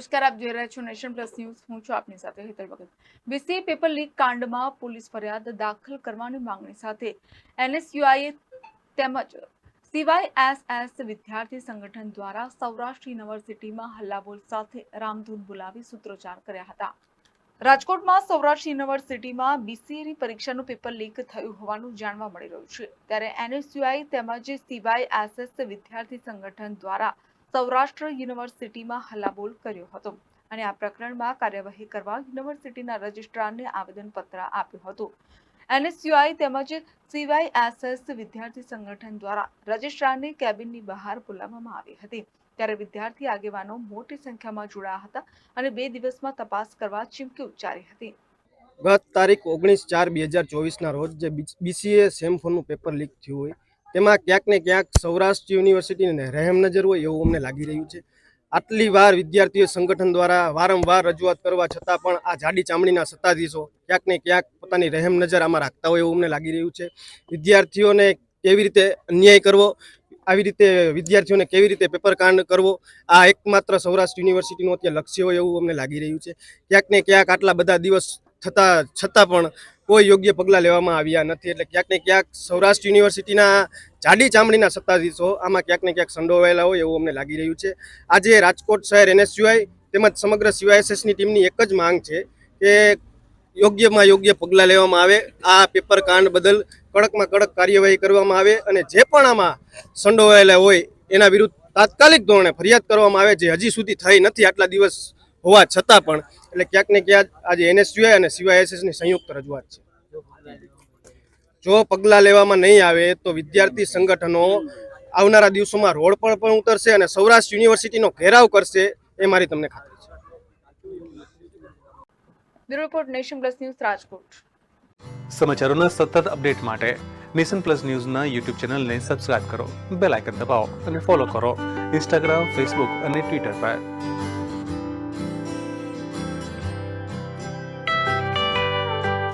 નમસ્કાર, આપ જોઈ રહ્યા છો નેશન પ્લસ ન્યૂઝ. હું છું આપની સાથે હેતલ ભગત. બીસીએ પેપર લીક કાંડમાં પોલીસ ફરિયાદ દાખલ કરવાની માંગણી સાથે એનએસયુઆઈ તેમજ CYSS વિદ્યાર્થી સંગઠન દ્વારા સૌરાષ્ટ્ર યુનિવર્સિટીમાં હલ્લાબોલ સાથે રામધૂન બોલાવી સૂત્રોચ્ચાર કર્યા હતા. રાજકોટમાં સૌરાષ્ટ્ર યુનિવર્સિટીમાં બીસીએની પરીક્ષાનું પેપર લીક થયું હોવાનું જાણવા મળી રહ્યું છે. ત્યારે એનએસયુઆઈ તેમજ CYSS વિદ્યાર્થી સંગઠન દ્વારા સૌરાષ્ટ્ર યુનિવર્સિટીમાં હલ્લાબોલ કર્યો હતો અને આ પ્રકરણમાં કાર્યવાહી કરવા યુનિવર્સિટીના રજિસ્ટ્રારને આવેદનપત્ર આપ્યું હતું. એનએસયુઆઈ તેમજ CYSS વિદ્યાર્થી સંગઠન દ્વારા રજિસ્ટ્રારને કેબિનની બહાર બોલાવવામાં આવી હતી. ત્યારે વિદ્યાર્થી આગેવાનો મોટી સંખ્યામાં જોડાયા હતા અને 2 દિવસમાં તપાસ કરવા ચીમકી ઉચ્ચારી હતી. ગત તારીખ 19/4/2024 રોજ જે બીસીએ સેમ4નું પેપર લીક થયું હોય તેમાં ક્યાંક ને ક્યાંક સૌરાષ્ટ્ર યુનિવર્સિટીને રહેમનજર હોય એવું અમને લાગી રહ્યું છે. આટલી વાર વિદ્યાર્થીઓ સંગઠન દ્વારા વારંવાર રજૂઆત કરવા છતાં પણ આ જાડી ચામડીના સત્તાધીશો ક્યાંક ને ક્યાંક પોતાની રહેમનજર આમાં રાખતા હોય એવું અમને લાગી રહ્યું છે. વિદ્યાર્થીઓને કેવી રીતે અન્યાય કરવો, આવી રીતે વિદ્યાર્થીઓને કેવી રીતે પેપર કાંડ કરવો, આ એકમાત્ર સૌરાષ્ટ્ર યુનિવર્સિટીનું અત્યારે લક્ષ્ય હોય એવું અમને લાગી રહ્યું છે. ક્યાંક ને ક્યાંક આટલા બધા દિવસ છતાં પણ કોઈ યોગ્ય પગલાં લેવામાં આવ્યા નથી. એટલે ક્યાંક ને ક્યાંક સૌરાષ્ટ્ર યુનિવર્સિટીના જાડી ચામડીના સત્તાધીશો આમાં ક્યાંક ને ક્યાંક સંડોવાયેલા હોય એવું અમને લાગી રહ્યું છે. આજે રાજકોટ શહેર એનએસયુઆઈ તેમજ સમગ્ર CYSSની ટીમની એક જ માંગ છે કે યોગ્યમાં યોગ્ય પગલાં લેવામાં આવે, આ પેપર કાંડ બદલ કડકમાં કડક કાર્યવાહી કરવામાં આવે અને જે પણ આમાં સંડોવાયેલા હોય એના વિરુદ્ધ તાત્કાલિક ધોરણે ફરિયાદ કરવામાં આવે, જે હજી સુધી થઈ નથી આટલા દિવસ હોવા છતાં પણ. એટલે ક્યાંક ને ક્યાંક આજે એનએસયુઆઈ અને CYSSની સંયુક્ત રજૂઆત છે. જો પગલાં લેવામાં નહીં આવે તો વિદ્યાર્થી સંગઠનો આવનારા દિવસોમાં રોડ પર પણ ઉતરશે અને સૌરાષ્ટ્ર યુનિવર્સિટીનો ઘેરાવ કરશે, એ મારી તમને ખાતરી છે. Bureau report, nation plus news, Rajkot. સમાચારોના સતત અપડેટ માટે નેશન પ્લસ ન્યૂઝના યુટ્યુબ ચેનલને સબસ્ક્રાઇબ કરો, બેલ આઇકન દબાવો અને ફોલો કરો ઇન્સ્ટાગ્રામ, ફેસબુક અને ટ્વિટર પર.